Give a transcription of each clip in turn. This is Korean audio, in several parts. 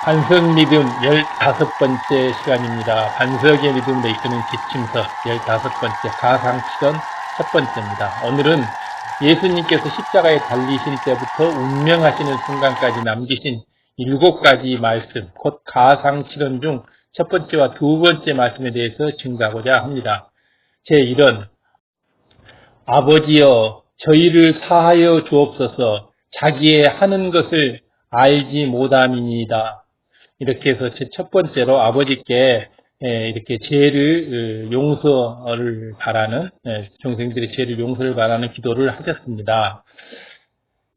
반석 믿음 15번째 시간입니다. 반석의 믿음으로 이끄는 지침서 15번째 가상치전 첫 번째입니다. 오늘은 예수님께서 십자가에 달리실 때부터 운명하시는 순간까지 남기신 7가지 말씀, 곧 가상치전 중 첫 번째와 두 번째 말씀에 대해서 증가하고자 합니다. 제1은 아버지여 저희를 사하여 주옵소서 자기의 하는 것을 알지 못함이니이다. 이렇게 해서 첫 번째로 아버지께 이렇게 죄를 용서를 바라는 중생들의 죄를 용서를 바라는 기도를 하셨습니다.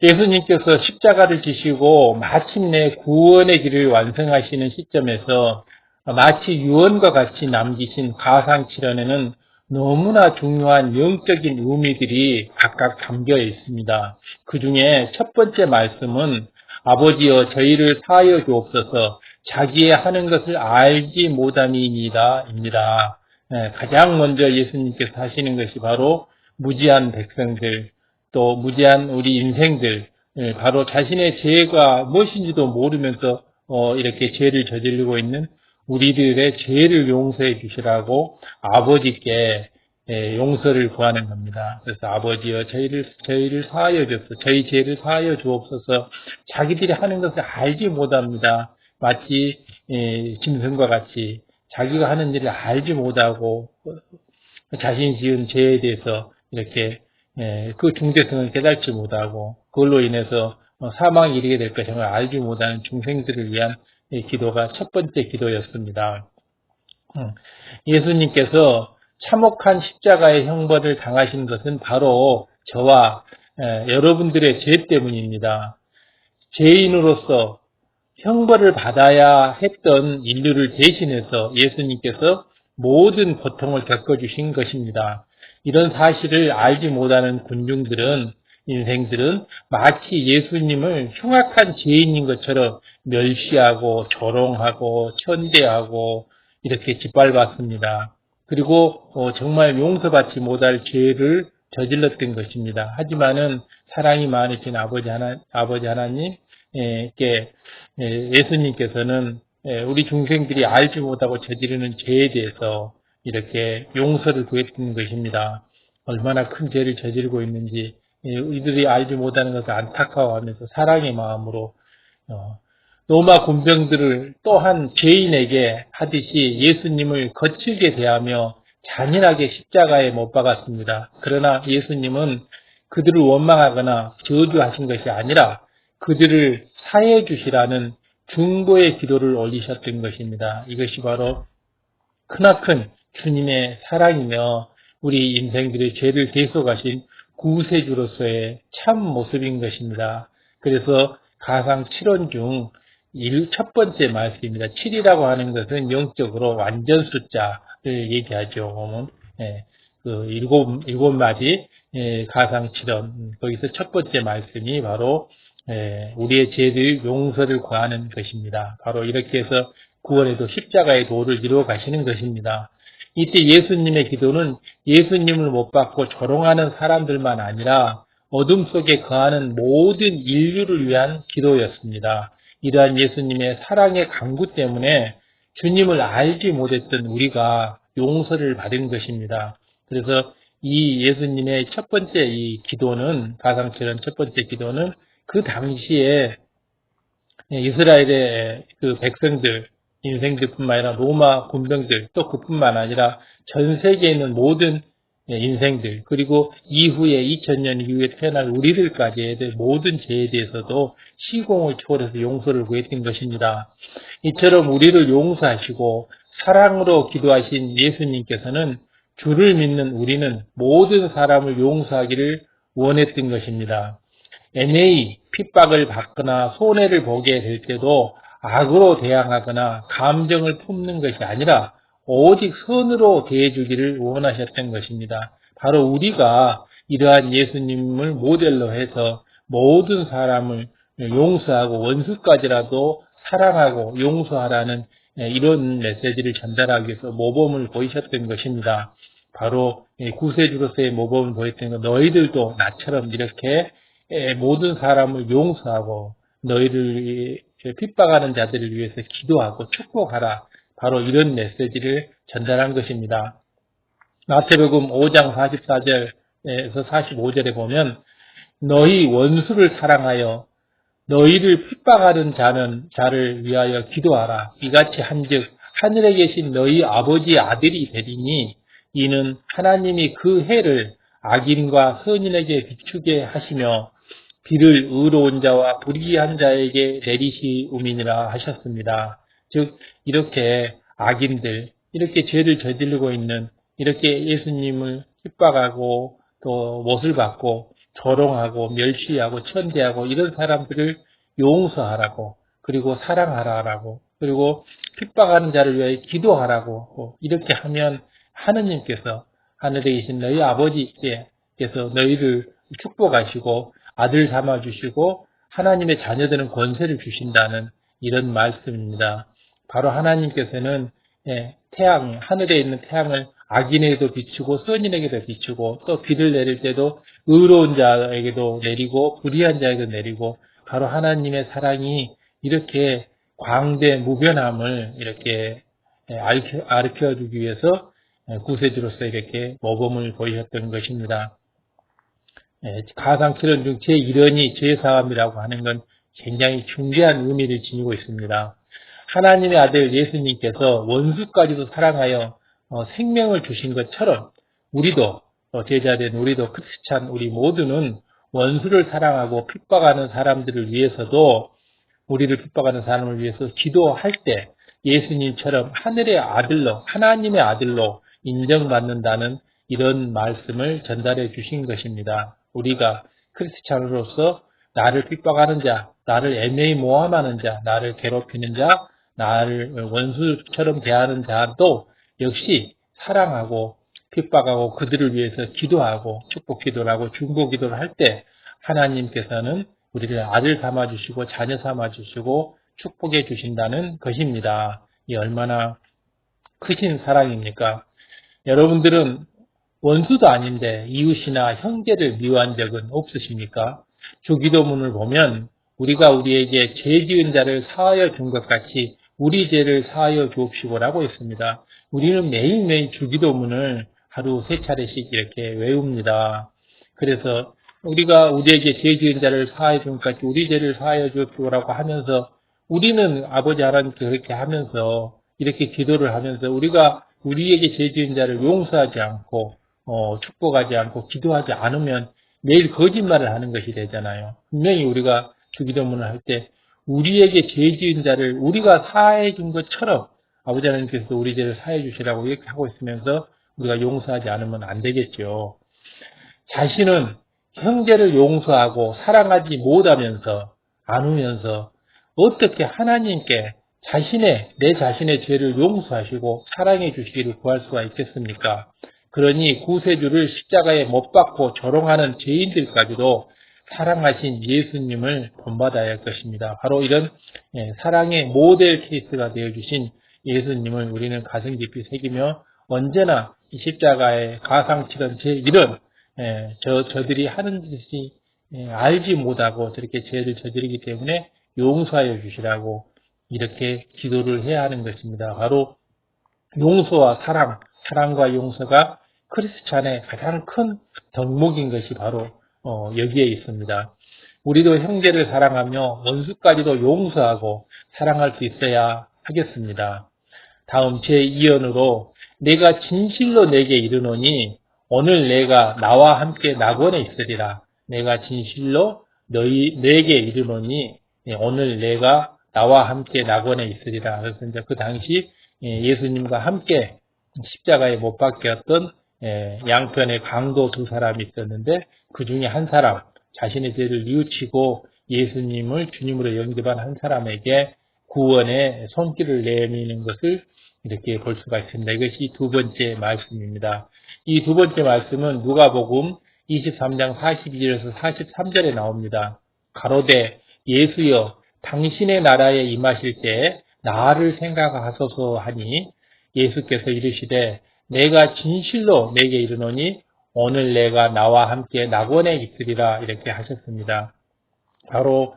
예수님께서 십자가를 지시고 마침내 구원의 길을 완성하시는 시점에서 마치 유언과 같이 남기신 가상치련에는 너무나 중요한 영적인 의미들이 각각 담겨 있습니다. 그 중에 첫 번째 말씀은 아버지여 저희를 사하여 주옵소서 자기의 하는 것을 알지 못함이니이다 입니다. 가장 먼저 예수님께서 하시는 것이 바로 무지한 백성들, 또 무지한 우리 인생들, 바로 자신의 죄가 무엇인지도 모르면서 이렇게 죄를 저지르고 있는 우리들의 죄를 용서해 주시라고 아버지께 용서를 구하는 겁니다. 그래서 아버지여 저희를 사하여 주옵소서, 저희 죄를 사하여 주옵소서. 자기들이 하는 것을 알지 못합니다. 마치 짐승과 같이 자기가 하는 일을 알지 못하고 자신이 지은 죄에 대해서 이렇게 그 중대성을 깨닫지 못하고 그걸로 인해서 사망에 이르게 될 것임을 알지 못하는 중생들을 위한 기도가 첫 번째 기도였습니다. 예수님께서 참혹한 십자가의 형벌을 당하신 것은 바로 저와 여러분들의 죄 때문입니다. 죄인으로서 형벌을 받아야 했던 인류를 대신해서 예수님께서 모든 고통을 겪어주신 것입니다. 이런 사실을 알지 못하는 군중들은, 인생들은 마치 예수님을 흉악한 죄인인 것처럼 멸시하고 조롱하고 천대하고 이렇게 짓밟았습니다. 그리고 정말 용서받지 못할 죄를 저질렀던 것입니다. 하지만은 사랑이 많으신 아버지 하나님, 예수님께서는 우리 중생들이 알지 못하고 저지르는 죄에 대해서 이렇게 용서를 구했던 것입니다. 얼마나 큰 죄를 저지르고 있는지 이들이 알지 못하는 것을 안타까워하면서 사랑의 마음으로 로마 군병들을 또한 죄인에게 하듯이 예수님을 거칠게 대하며 잔인하게 십자가에 못 박았습니다. 그러나 예수님은 그들을 원망하거나 저주하신 것이 아니라 그들을 사해 주시라는 중보의 기도를 올리셨던 것입니다. 이것이 바로 크나큰 주님의 사랑이며 우리 인생들의 죄를 대속하신 구세주로서의 참 모습인 것입니다. 그래서 가상 7원 중 첫 번째 말씀입니다. 7이라고 하는 것은 영적으로 완전 숫자를 얘기하죠. 일곱 마디 가상 7원 거기서 첫 번째 말씀이 바로 우리의 죄들 용서를 구하는 것입니다. 바로 이렇게 해서 구원에도 십자가의 도를 이루어 가시는 것입니다. 이때 예수님의 기도는 예수님을 못 받고 조롱하는 사람들만 아니라 어둠 속에 거하는 모든 인류를 위한 기도였습니다. 이러한 예수님의 사랑의 강구 때문에 주님을 알지 못했던 우리가 용서를 받은 것입니다. 그래서 이 예수님의 첫 번째 이 기도는 가상처럼 첫 번째 기도는 그 당시에 이스라엘의 그 백성들, 인생들뿐만 아니라 로마 군병들, 또 그뿐만 아니라 전 세계에 있는 모든 인생들, 그리고 이후에 2000년 이후에 태어날 우리들까지의 모든 죄에 대해서도 시공을 초월해서 용서를 구했던 것입니다. 이처럼 우리를 용서하시고 사랑으로 기도하신 예수님께서는 주를 믿는 우리는 모든 사람을 용서하기를 원했던 것입니다. 애매히 핍박을 받거나 손해를 보게 될 때도 악으로 대항하거나 감정을 품는 것이 아니라 오직 선으로 대해주기를 원하셨던 것입니다. 바로 우리가 이러한 예수님을 모델로 해서 모든 사람을 용서하고 원수까지라도 사랑하고 용서하라는 이런 메시지를 전달하기 위해서 모범을 보이셨던 것입니다. 바로 구세주로서의 모범을 보였던 것, 너희들도 나처럼 이렇게 모든 사람을 용서하고 너희를 핍박하는 자들을 위해서 기도하고 축복하라. 바로 이런 메시지를 전달한 것입니다. 마태복음 5장 44절에서 45절에 보면 너희 원수를 사랑하여 너희를 핍박하는 자를 위하여 기도하라. 이같이 한즉 하늘에 계신 너희 아버지의 아들이 되리니 이는 하나님이 그 해를 악인과 선인에게 비추게 하시며 비를 의로운 자와 불의한 자에게 내리시움이니라 하셨습니다. 즉 이렇게 악인들, 이렇게 죄를 저지르고 있는, 이렇게 예수님을 핍박하고 또 못을 받고 조롱하고 멸시하고 천대하고 이런 사람들을 용서하라고, 그리고 사랑하라고, 그리고 핍박하는 자를 위해 기도하라고, 이렇게 하면 하느님께서 하늘에 계신 너희 아버지께서 너희를 축복하시고 아들 삼아주시고 하나님의 자녀되는 권세를 주신다는 이런 말씀입니다. 바로 하나님께서는 태양, 하늘에 있는 태양을 악인에게도 비추고 선인에게도 비추고 또 비를 내릴 때도 의로운 자에게도 내리고 불의한 자에게도 내리고 바로 하나님의 사랑이 이렇게 광대무변함을 이렇게 가르쳐주기 위해서 구세주로서 이렇게 모범을 보이셨던 것입니다. 가상칠언 중 제1언이 죄사함이라고 하는 건 굉장히 중대한 의미를 지니고 있습니다. 하나님의 아들 예수님께서 원수까지도 사랑하여 생명을 주신 것처럼 우리도 제자된 우리도 크리스찬 우리 모두는 원수를 사랑하고 핍박하는 사람들을 위해서도 우리를 핍박하는 사람을 위해서 기도할 때 예수님처럼 하늘의 아들로 하나님의 아들로 인정받는다는 이런 말씀을 전달해 주신 것입니다. 우리가 크리스찬으로서 나를 핍박하는 자, 나를 애매히 모함하는 자, 나를 괴롭히는 자, 나를 원수처럼 대하는 자도 역시 사랑하고 핍박하고 그들을 위해서 기도하고 축복 기도를 하고 중보 기도를 할 때 하나님께서는 우리를 아들 삼아주시고 자녀 삼아주시고 축복해 주신다는 것입니다. 이 얼마나 크신 사랑입니까? 여러분들은 원수도 아닌데 이웃이나 형제를 미워한 적은 없으십니까? 주기도문을 보면 우리가 우리에게 죄 지은 자를 사하여 준 것 같이 우리 죄를 사하여 주옵시고라고 했습니다. 우리는 매일매일 주기도문을 하루 3차례씩 이렇게 외웁니다. 그래서 우리가 우리에게 죄 지은 자를 사하여 준 것 같이 우리 죄를 사하여 주옵시고라고 하면서 우리는 아버지 하나님께 그렇게 하면서 이렇게 기도를 하면서 우리가 우리에게 죄 지은 자를 용서하지 않고 축복하지 않고 기도하지 않으면 매일 거짓말을 하는 것이 되잖아요. 분명히 우리가 주기도문을 할 때 우리에게 죄 지은 자를 우리가 사해 준 것처럼 아버지 하나님께서 우리 죄를 사해 주시라고 이렇게 하고 있으면서 우리가 용서하지 않으면 안 되겠죠. 자신은 형제를 용서하고 사랑하지 못하면서 않으면서 어떻게 하나님께 내 자신의 죄를 용서하시고 사랑해 주시기를 구할 수가 있겠습니까? 그러니 구세주를 십자가에 못 박고 조롱하는 죄인들까지도 사랑하신 예수님을 본받아야 할 것입니다. 바로 이런 사랑의 모델 케이스가 되어주신 예수님을 우리는 가슴 깊이 새기며 언제나 이 십자가의 가상치던 제1은 저들이 하는 짓이 알지 못하고 저렇게 죄를 저지르기 때문에 용서하여 주시라고 이렇게 기도를 해야 하는 것입니다. 바로 용서와 사랑과 용서가 크리스찬의 가장 큰 덕목인 것이 바로 여기에 있습니다. 우리도 형제를 사랑하며 원수까지도 용서하고 사랑할 수 있어야 하겠습니다. 다음 제2연으로 내가 진실로 내게 이르노니 오늘 내가 나와 함께 낙원에 있으리라. 내가 진실로 내게 이르노니 오늘 내가 나와 함께 낙원에 있으리라. 그래서 이제 그 당시 예수님과 함께 십자가에 못 박혔던 양편의 강도 2사람이 있었는데 그 중에 한 사람, 자신의 죄를 뉘우치고 예수님을 주님으로 영접한 한 사람에게 구원의 손길을 내미는 것을 이렇게 볼 수가 있습니다. 이것이 두 번째 말씀입니다. 이 두 번째 말씀은 누가복음 23장 42절에서 43절에 나옵니다. 가로되 예수여 당신의 나라에 임하실 때 나를 생각하소서 하니 예수께서 이르시되 내가 진실로 내게 이르노니 오늘 내가 나와 함께 낙원에 있으리라 이렇게 하셨습니다. 바로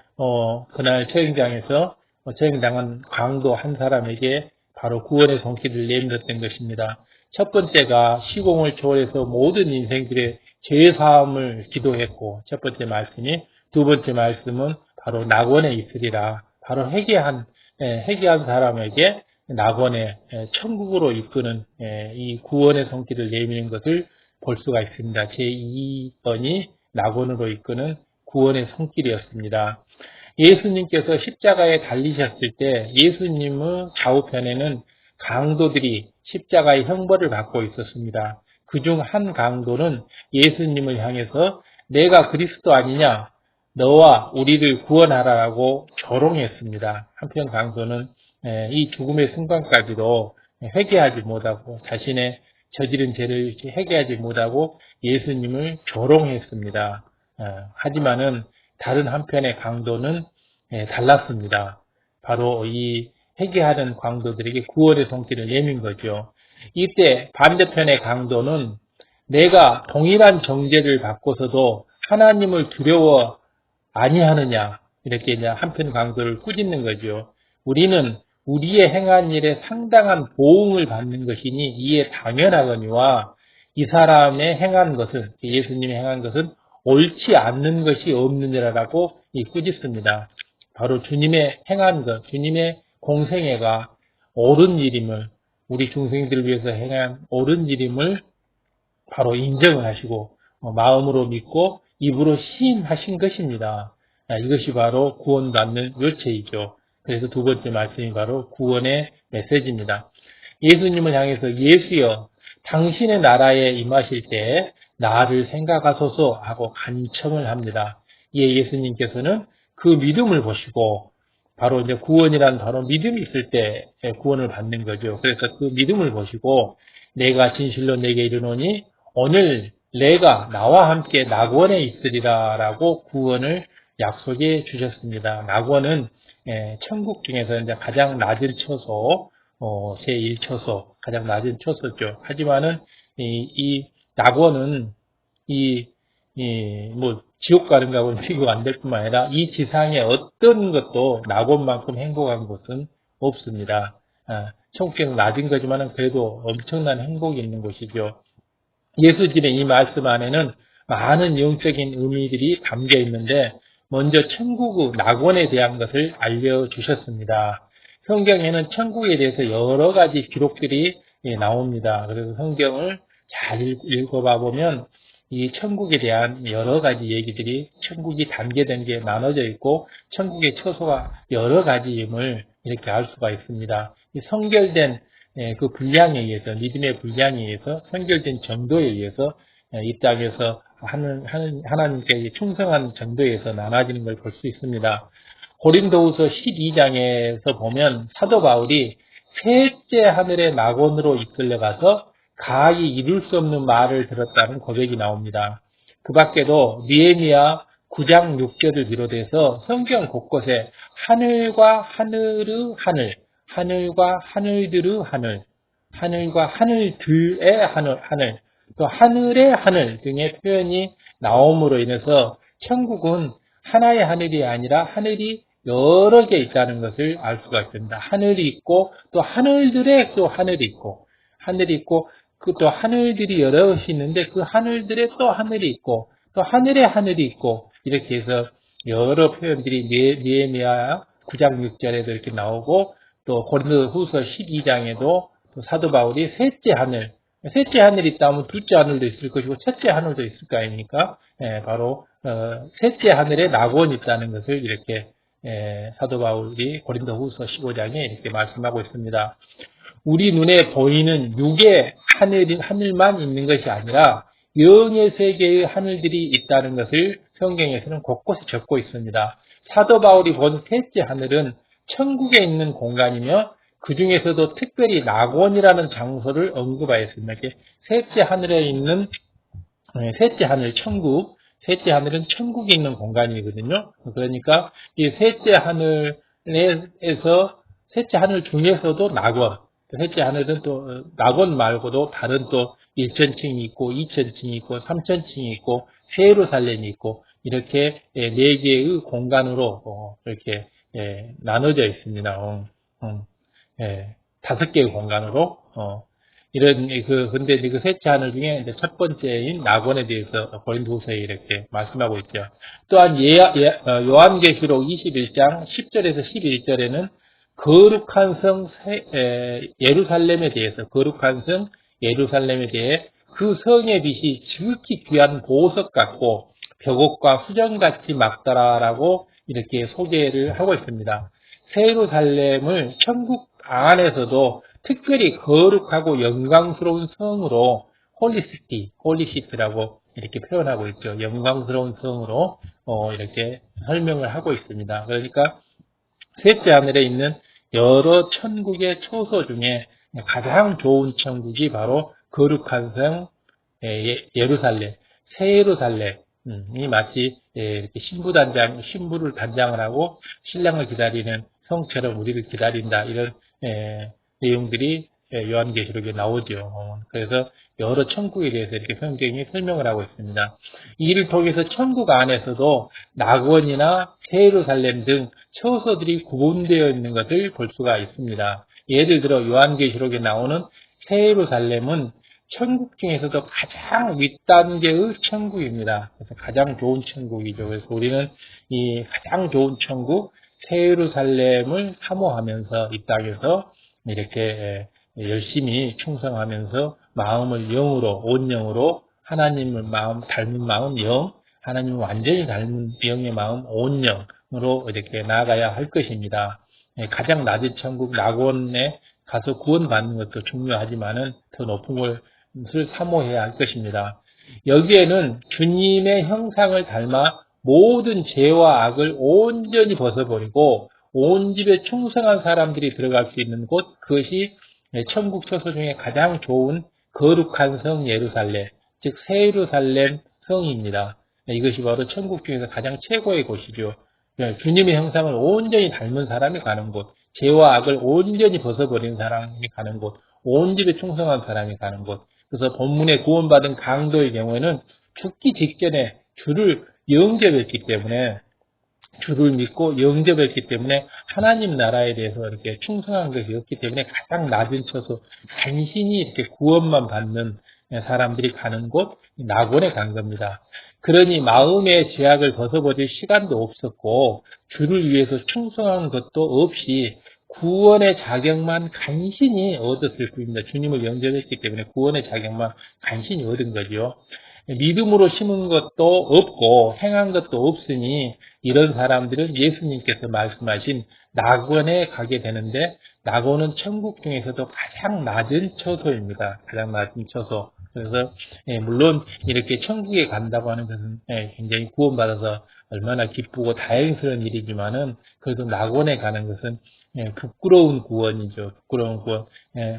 그날 처형장에서 저행당한 강도 한 사람에게 바로 구원의 손길을 내밀었던 것입니다. 첫 번째가 시공을 초월해서 모든 인생들의 죄사함을 기도했고, 첫 번째 말씀이, 두 번째 말씀은 바로 낙원에 있으리라. 바로 회개한 사람에게 낙원에 천국으로 이끄는 이 구원의 손길을 내미는 것을 볼 수가 있습니다. 제2번이 낙원으로 이끄는 구원의 손길이었습니다. 예수님께서 십자가에 달리셨을 때 예수님의 좌우편에는 강도들이 십자가의 형벌을 받고 있었습니다. 그중 한 강도는 예수님을 향해서 내가 그리스도 아니냐? 너와 우리를 구원하라고 조롱했습니다. 한편 강도는 이 죽음의 순간까지도 회개하지 못하고 자신의 저지른 죄를 회개하지 못하고 예수님을 조롱했습니다. 하지만은 다른 한편의 강도는 달랐습니다. 바로 이 회개하는 강도들에게 구원의 손길을 내민 거죠. 이때 반대편의 강도는 내가 동일한 정죄를 받고서도 하나님을 두려워 아니하느냐, 이렇게 이제 한편 강도를 꾸짖는 거죠. 우리는 우리의 행한 일에 상당한 보응을 받는 것이니 이에 당연하거니와 이 사람의 행한 것은, 예수님이 행한 것은 옳지 않는 것이 없느니라라고 꾸짖습니다. 바로 주님의 행한 것, 주님의 공생애가 옳은 일임을, 우리 중생들을 위해서 행한 옳은 일임을 바로 인정을 하시고 마음으로 믿고 입으로 시인하신 것입니다. 이것이 바로 구원받는 요체이죠. 그래서 두 번째 말씀이 바로 구원의 메시지입니다. 예수님을 향해서 예수여 당신의 나라에 임하실 때 나를 생각하소서 하고 간청을 합니다. 이에 예수님께서는 그 믿음을 보시고 바로 이제 구원이란 바로 믿음이 있을 때 구원을 받는 거죠. 그래서 그 믿음을 보시고 내가 진실로 내게 이르노니 오늘 내가 나와 함께 낙원에 있으리라 라고 구원을 약속해 주셨습니다. 낙원은 천국 중에서 이제 가장 낮은 처소, 제1처소, 가장 낮은 처소죠. 하지만은 이 낙원은 뭐 지옥 가는 거하고는 비교가 안 될 뿐만 아니라 이 지상에 어떤 것도 낙원만큼 행복한 곳은 없습니다. 천국에서 낮은 거지만은 그래도 엄청난 행복이 있는 곳이죠. 예수님의 이 말씀 안에는 많은 영적인 의미들이 담겨 있는데 먼저 천국의 낙원에 대한 것을 알려주셨습니다. 성경에는 천국에 대해서 여러 가지 기록들이 나옵니다. 그래서 성경을 잘 읽어봐 보면 이 천국에 대한 여러 가지 얘기들이 천국이 단계된 게 나눠져 있고 천국의 처소가 여러 가지임을 이렇게 알 수가 있습니다. 이 성결된 그 분량에 의해서, 믿음의 분량에 의해서, 선결된 정도에 의해서 이 땅에서 하나님께 충성한 정도에 의해서 나눠지는 걸 볼 수 있습니다. 고린도후서 12장에서 보면 사도 바울이 셋째 하늘의 낙원으로 이끌려가서 가히 이룰 수 없는 말을 들었다는 고백이 나옵니다. 그 밖에도 느헤미야 9장 6절을 비롯해서 성경 곳곳에 하늘과 하늘의 하늘, 하늘과 하늘들의 하늘, 하늘과 하늘들의 하늘, 또 하늘의 하늘 등의 표현이 나옴으로 인해서 천국은 하나의 하늘이 아니라 하늘이 여러 개 있다는 것을 알 수가 있습니다. 하늘이 있고 또 하늘들의 또 하늘이 있고 그 또 하늘들이 여럿이 있는데 그 하늘들의 또 하늘이 있고 또 하늘의 하늘이 있고 이렇게 해서 여러 표현들이 느헤미야 9장 6절에도 이렇게 나오고 또 고린도후서 12장에도 또 사도 바울이 셋째 하늘이 있다면 둘째 하늘도 있을 것이고 첫째 하늘도 있을 거 아닙니까? 바로 셋째 하늘에 낙원이 있다는 것을 이렇게 사도 바울이 고린도후서 15장에 이렇게 말씀하고 있습니다. 우리 눈에 보이는 육의 하늘만 있는 것이 아니라 영의 세계의 하늘들이 있다는 것을 성경에서는 곳곳에 적고 있습니다. 사도 바울이 본 셋째 하늘은 천국에 있는 공간이며 그 중에서도 특별히 낙원이라는 장소를 언급하였습니다. 셋째 하늘에 있는 셋째 하늘 천국, 셋째 하늘은 천국에 있는 공간이거든요. 그러니까 이 셋째 하늘에서 셋째 하늘 중에서도 낙원, 셋째 하늘은 또 낙원 말고도 다른 또 1천층이 있고 2천층이 있고 3천층이 있고 세루살렘이 있고 이렇게 네 개의 공간으로 이렇게 나눠져 있습니다. 5개의 공간으로, 근데 그 셋째 하늘 중에 이제 첫 번째인 낙원에 대해서 고린도후서에 이렇게 말씀하고 있죠. 또한 요한계시록 21장 10절에서 11절에는 거룩한 성 예루살렘에 대해서, 거룩한 성 예루살렘에 대해 그 성의 빛이 지극히 귀한 보석 같고 벽옥과 수정같이 막더라라고 이렇게 소개를 하고 있습니다. 새 예루살렘을 천국 안에서도 특별히 거룩하고 영광스러운 성으로 홀리시티라고 이렇게 표현하고 있죠. 영광스러운 성으로 이렇게 설명을 하고 있습니다. 그러니까 셋째 하늘에 있는 여러 천국의 초소 중에 가장 좋은 천국이 바로 거룩한 성 예루살렘, 새 예루살렘이 마치 이렇게 신부를 단장을 하고 신랑을 기다리는 성처럼 우리를 기다린다, 이런 내용들이 요한계시록에 나오죠. 그래서 여러 천국에 대해서 이렇게 성경이 설명을 하고 있습니다. 이를 통해서 천국 안에서도 낙원이나 새 예루살렘 등 처소들이 구분되어 있는 것을 볼 수가 있습니다. 예를 들어 요한계시록에 나오는 새 예루살렘은 천국 중에서도 가장 윗단계의 천국입니다. 그래서 가장 좋은 천국이죠. 그래서 우리는 이 가장 좋은 천국 새 예루살렘을 사모하면서 이 땅에서 이렇게 열심히 충성하면서 마음을 영으로, 온 영으로 하나님을 닮은 마음 영, 하나님을 완전히 닮은 영의 마음 온 영으로 이렇게 나아가야 할 것입니다. 가장 낮은 천국 낙원에 가서 구원받는 것도 중요하지만은 더 높은 것을 사모해야 할 것입니다. 여기에는 주님의 형상을 닮아 모든 죄와 악을 온전히 벗어버리고 온 집에 충성한 사람들이 들어갈 수 있는 곳, 그것이 천국 처소 중에 가장 좋은 거룩한 성 예루살렘, 즉 새 예루살렘 성입니다. 이것이 바로 천국 중에서 가장 최고의 곳이죠. 주님의 형상을 온전히 닮은 사람이 가는 곳, 죄와 악을 온전히 벗어버린 사람이 가는 곳, 온 집에 충성한 사람이 가는 곳. 그래서 본문에 구원받은 강도의 경우에는 죽기 직전에 주를 영접했기 때문에, 주를 믿고 영접했기 때문에 하나님 나라에 대해서 이렇게 충성한 것이 없기 때문에 가장 낮은 처소, 간신히 이렇게 구원만 받는 사람들이 가는 곳, 낙원에 간 겁니다. 그러니 마음의 죄악을 벗어버릴 시간도 없었고 주를 위해서 충성한 것도 없이 구원의 자격만 간신히 얻었을 뿐입니다. 주님을 영접했기 때문에 구원의 자격만 간신히 얻은 거죠. 믿음으로 심은 것도 없고 행한 것도 없으니 이런 사람들은 예수님께서 말씀하신 낙원에 가게 되는데, 낙원은 천국 중에서도 가장 낮은 처소입니다. 가장 낮은 처소. 그래서 물론 이렇게 천국에 간다고 하는 것은 굉장히 구원받아서 얼마나 기쁘고 다행스러운 일이지만은 그래도 낙원에 가는 것은 부끄러운 구원이죠. 부끄러운 구원.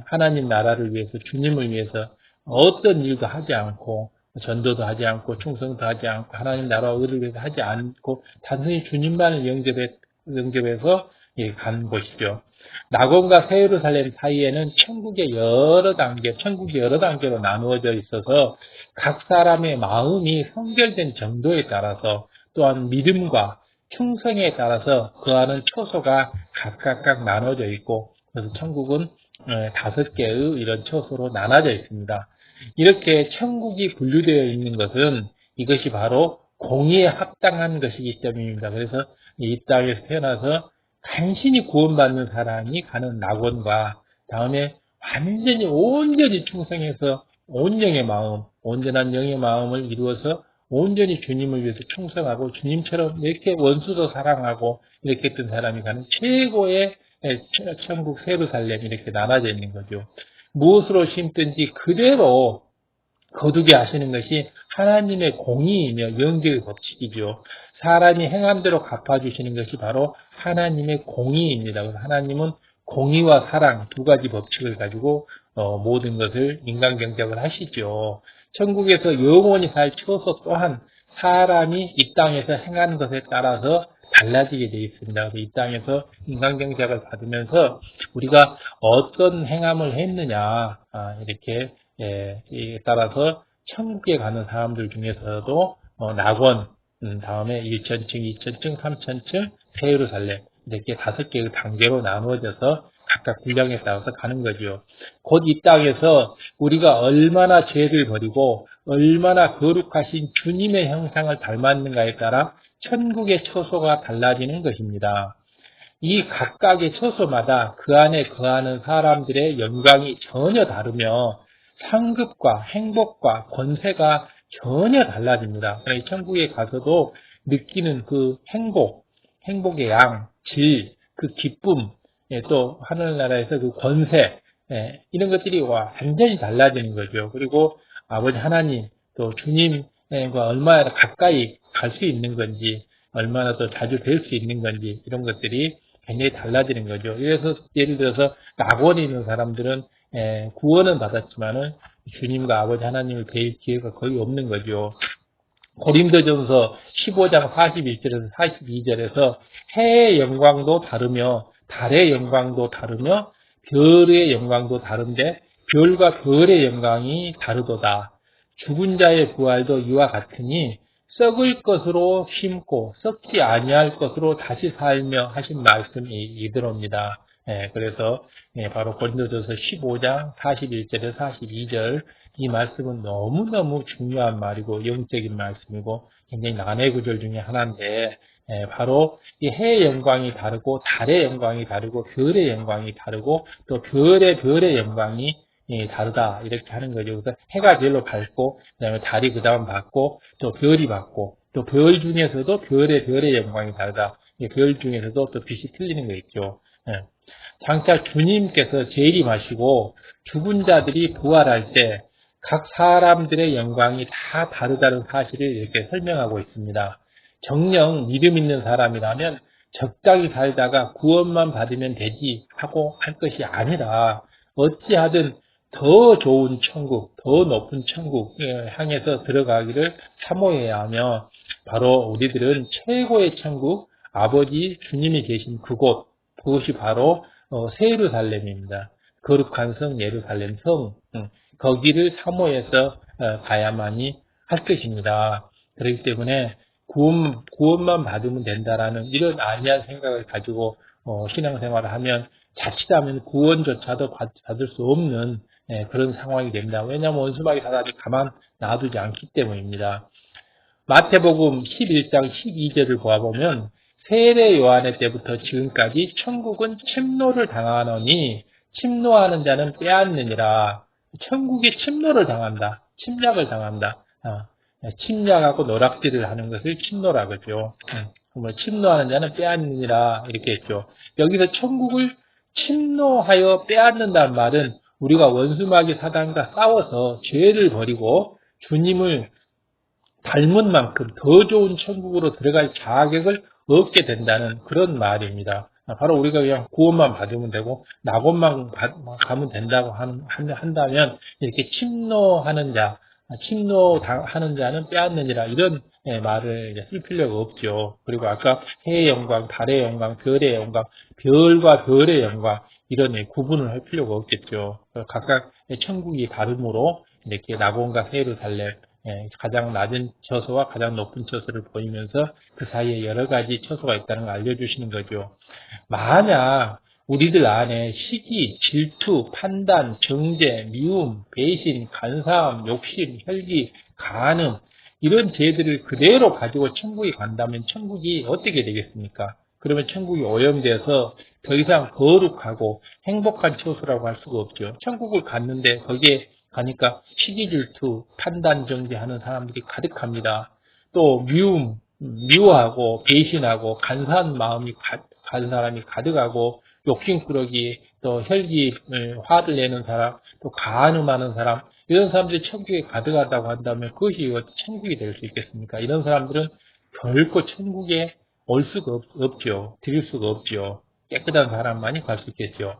하나님 나라를 위해서, 주님을 위해서 어떤 일도 하지 않고 전도도 하지 않고 충성도 하지 않고 하나님 나라와 의를 위해서 하지 않고 단순히 주님만을 영접해서 간 곳이죠. 낙원과 새 예루살렘 사이에는 천국이 여러 단계로 나누어져 있어서 각 사람의 마음이 성결된 정도에 따라서, 또한 믿음과 충성에 따라서 거하는 처소가 각각 나눠져 있고, 그래서 천국은 5개의 이런 처소로 나눠져 있습니다. 이렇게 천국이 분류되어 있는 것은 이것이 바로 공의에 합당한 것이기 때문입니다. 그래서 이 땅에서 태어나서 간신히 구원받는 사람이 가는 낙원과, 다음에 온전히 충성해서 온전한 영의 마음을 이루어서 온전히 주님을 위해서 충성하고 주님처럼 이렇게 원수도 사랑하고 이렇게 했던 사람이 가는 최고의 천국 예루살렘, 이렇게 나눠져 있는 거죠. 무엇으로 심든지 그대로 거두게 하시는 것이 하나님의 공의이며 영적의 법칙이죠. 사람이 행한 대로 갚아주시는 것이 바로 하나님의 공의입니다. 그래서 하나님은 공의와 사랑 두 가지 법칙을 가지고 모든 것을 인간경작을 하시죠. 천국에서 영원히 살 처소 또한 사람이 이 땅에서 행하는 것에 따라서 달라지게 되어 있습니다. 그래서 이 땅에서 인간경작을 받으면서 우리가 어떤 행함을 했느냐, 이렇게 이에 따라서 천국에 가는 사람들 중에서도 낙원, 다음에 1천층, 2천층, 3천층, 새 예루살렘, 이렇게 5개의 단계로 나누어져서 각각 분량에 따라서 가는 거죠. 곧 이 땅에서 우리가 얼마나 죄를 버리고 얼마나 거룩하신 주님의 형상을 닮았는가에 따라 천국의 처소가 달라지는 것입니다. 이 각각의 처소마다 그 안에 거하는 사람들의 영광이 전혀 다르며 상급과 행복과 권세가 전혀 달라집니다. 그러니까 천국에 가서도 느끼는 그 행복의 양, 질, 그 기쁨, 또 하늘나라에서 그 권세, 이런 것들이 완전히 달라지는 거죠. 그리고 아버지 하나님, 또 주님과 얼마나 가까이 갈 수 있는 건지, 얼마나 더 자주 뵐 수 있는 건지, 이런 것들이 굉장히 달라지는 거죠. 그래서 예를 들어서 낙원에 있는 사람들은 구원은 받았지만은 주님과 아버지 하나님을 뵐 기회가 거의 없는 거죠. 고린도전서 15장 41절에서 42절에서 해의 영광도 다르며 달의 영광도 다르며 별의 영광도 다른데 별과 별의 영광이 다르도다. 죽은 자의 부활도 이와 같으니 썩을 것으로 심고 썩지 아니할 것으로 다시 살며 하신 말씀이 이대로입니다. 그래서 바로 고린도전서 15장 41절에서 42절 이 말씀은 너무너무 중요한 말이고 영적인 말씀이고 굉장히 난해 구절 중에 하나인데 바로 이 해의 영광이 다르고 달의 영광이 다르고 별의 영광이 다르고 또 별의 영광이 다르다 이렇게 하는 거죠. 그래서 해가 제일로 밝고 그다음에 달이 그 다음 밝고 또 별이 밝고 또 별 중에서도 별의 영광이 다르다. 별 중에서도 또 빛이 틀리는 거 있죠. 장차 주님께서 재림하시고 죽은 자들이 부활할 때 각 사람들의 영광이 다 다르다는 사실을 이렇게 설명하고 있습니다. 정녕 믿음 있는 사람이라면 적당히 살다가 구원만 받으면 되지 하고 할 것이 아니라 어찌하든 더 좋은 천국, 더 높은 천국에 향해서 들어가기를 사모해야 하며 바로 우리들은 최고의 천국, 아버지 주님이 계신 그것이 바로 새 예루살렘입니다. 거룩한 성 예루살렘 성 거기를 사모해서 가야만이 할 것입니다. 그렇기 때문에 구원만 받으면 된다라는 이런 안이한 생각을 가지고 신앙생활을 하면 자칫하면 구원조차도 받을 수 없는 그런 상황이 됩니다. 왜냐하면 원수마귀 사단이 가만 놔두지 않기 때문입니다. 마태복음 11장 12절을 보아보면 세례 요한의 때부터 지금까지 천국은 침노를 당하노니 침노하는 자는 빼앗느니라. 천국이 침노를 당한다. 침략을 당한다. 침략하고 노락질을 하는 것을 침노라고 하죠. 침노하는 자는 빼앗느니라 이렇게 했죠. 여기서 천국을 침노하여 빼앗는다는 말은 우리가 원수마귀 사단과 싸워서 죄를 버리고 주님을 닮은 만큼 더 좋은 천국으로 들어갈 자격을 얻게 된다는 그런 말입니다. 바로 우리가 그냥 구원만 받으면 되고 낙원만 가면 된다고 한다면 이렇게 침노하는 자는 빼앗느니라 이런 말을 쓸 필요가 없죠. 그리고 아까 해의 영광, 달의 영광, 별의 영광, 별과 별의 영광 이런 구분을 할 필요가 없겠죠. 각각 천국이 다르므로 이렇게 낙원과 새 예루살렘 가장 낮은 처소와 가장 높은 처소를 보이면서 그 사이에 여러 가지 처소가 있다는 걸 알려주시는 거죠. 만약 우리들 안에 시기, 질투, 판단, 정죄, 미움, 배신, 간사함, 욕심, 혈기, 간음 이런 죄들을 그대로 가지고 천국에 간다면 천국이 어떻게 되겠습니까? 그러면 천국이 오염돼서 더 이상 거룩하고 행복한 처소라고 할 수가 없죠. 천국을 갔는데 거기에 가니까 시기 질투, 판단 정죄하는 사람들이 가득합니다. 또 미워하고 배신하고 간사한 마음이 가진 사람이 가득하고 욕심꾸러기, 또 화를 내는 사람, 또 간음하는 사람 이런 사람들이 천국에 가득하다고 한다면 그것이 천국이 될 수 있겠습니까? 이런 사람들은 결코 천국에 올 수가 없죠. 들일 수가 없죠. 깨끗한 사람만이 갈 수 있겠죠.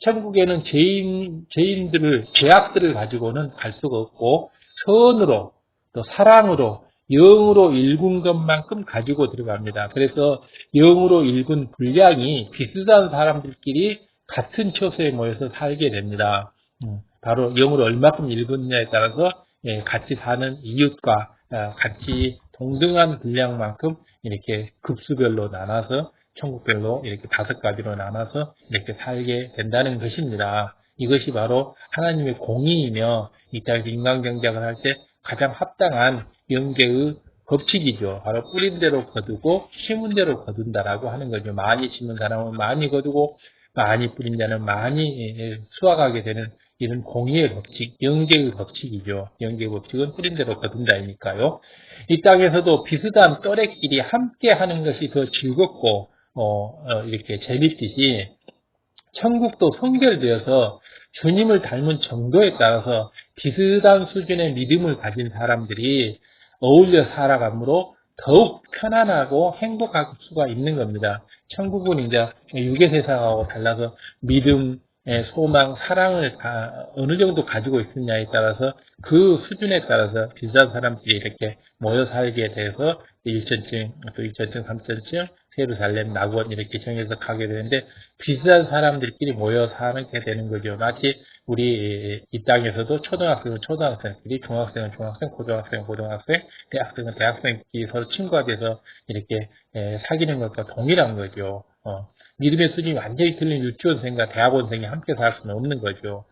천국에는 죄악들을 가지고는 갈 수가 없고, 선으로, 또 사랑으로, 영으로 읽은 것만큼 가지고 들어갑니다. 그래서 영으로 읽은 분량이 비슷한 사람들끼리 같은 처소에 모여서 살게 됩니다. 바로 영으로 얼마큼 읽었냐에 따라서 같이 사는 이웃과 같이 동등한 분량만큼 이렇게 급수별로 나눠서 천국별로 이렇게 5가지로 나눠서 이렇게 살게 된다는 것입니다. 이것이 바로 하나님의 공의이며 이 땅에서 인간경작을 할 때 가장 합당한 영계의 법칙이죠. 바로 뿌린 대로 거두고 심은 대로 거둔다라고 하는 거죠. 많이 심은 사람은 많이 거두고 많이 뿌린 자는 많이 수확하게 되는 이런 공의의 법칙, 영계의 법칙이죠. 영계의 법칙은 뿌린 대로 거둔다니까요. 이 땅에서도 비슷한 또래끼리 함께 하는 것이 더 즐겁고 이렇게 재밌듯이 천국도 선결되어서 주님을 닮은 정도에 따라서 비슷한 수준의 믿음을 가진 사람들이 어울려 살아가므로 더욱 편안하고 행복할 수가 있는 겁니다. 천국은 이제 육의 세상하고 달라서 믿음, 소망, 사랑을 어느 정도 가지고 있느냐에 따라서 그 수준에 따라서 비슷한 사람들이 이렇게 모여 살게 돼서 1천층, 또 2천층, 3천층, 예루살렘, 낙원 이렇게 정해서 가게 되는데 비슷한 사람들끼리 모여 사게 되는 거죠. 마치 우리 이 땅에서도 초등학생은 초등학생끼리, 중학생은 중학생, 고등학생은 고등학생, 대학생은 대학생끼리 서로 친구가 돼서 이렇게 사귀는 것과 동일한 거죠. 믿음의 수준이 완전히 틀린 유치원생과 대학원생이 함께 살 수는 없는 거죠.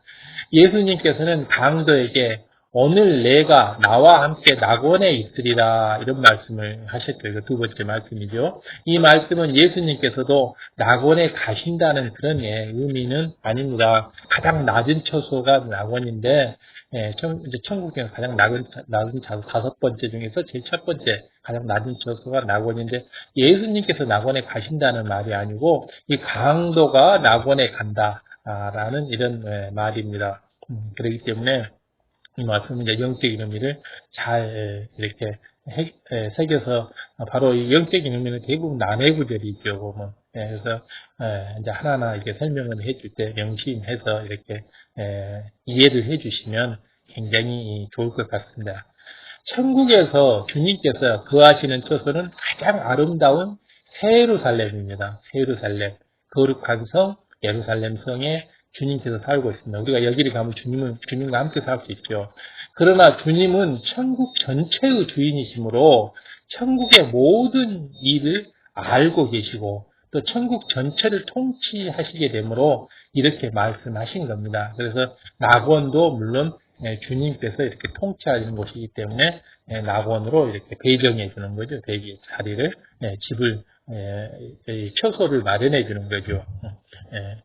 예수님께서는 강도에게 오늘 내가 나와 함께 낙원에 있으리라 이런 말씀을 하셨죠. 이거 두 번째 말씀이죠. 이 말씀은 예수님께서도 낙원에 가신다는 그런 의미는 아닙니다. 가장 낮은 처소가 낙원인데 천국에서 가장 낮은 5번째 중에서 제일 첫 번째 가장 낮은 처소가 낙원인데 예수님께서 낙원에 가신다는 말이 아니고 이 강도가 낙원에 간다라는 이런 말입니다. 그렇기 때문에 이 말씀은 이제 영적인 의미를 잘 이렇게 새겨서 바로 이 영적인 의미는 대부분 난해 구절이죠. 보면 그래서 이제 하나하나 이렇게 설명을 해줄 때 명심해서 이렇게 이해를 해주시면 굉장히 좋을 것 같습니다. 천국에서 주님께서 거하시는 처소는 가장 아름다운 새 예루살렘입니다. 새 예루살렘, 거룩한 성, 예루살렘 성에 주님께서 살고 있습니다. 우리가 여기를 가면 주님과 함께 살 수 있죠. 그러나 주님은 천국 전체의 주인이시므로 천국의 모든 일을 알고 계시고 또 천국 전체를 통치하시게 되므로 이렇게 말씀하신 겁니다. 그래서 낙원도 물론 주님께서 이렇게 통치하시는 곳이기 때문에 낙원으로 이렇게 배정해 주는 거죠. 대기 자리를, 집을, 처소를 마련해 주는 거죠.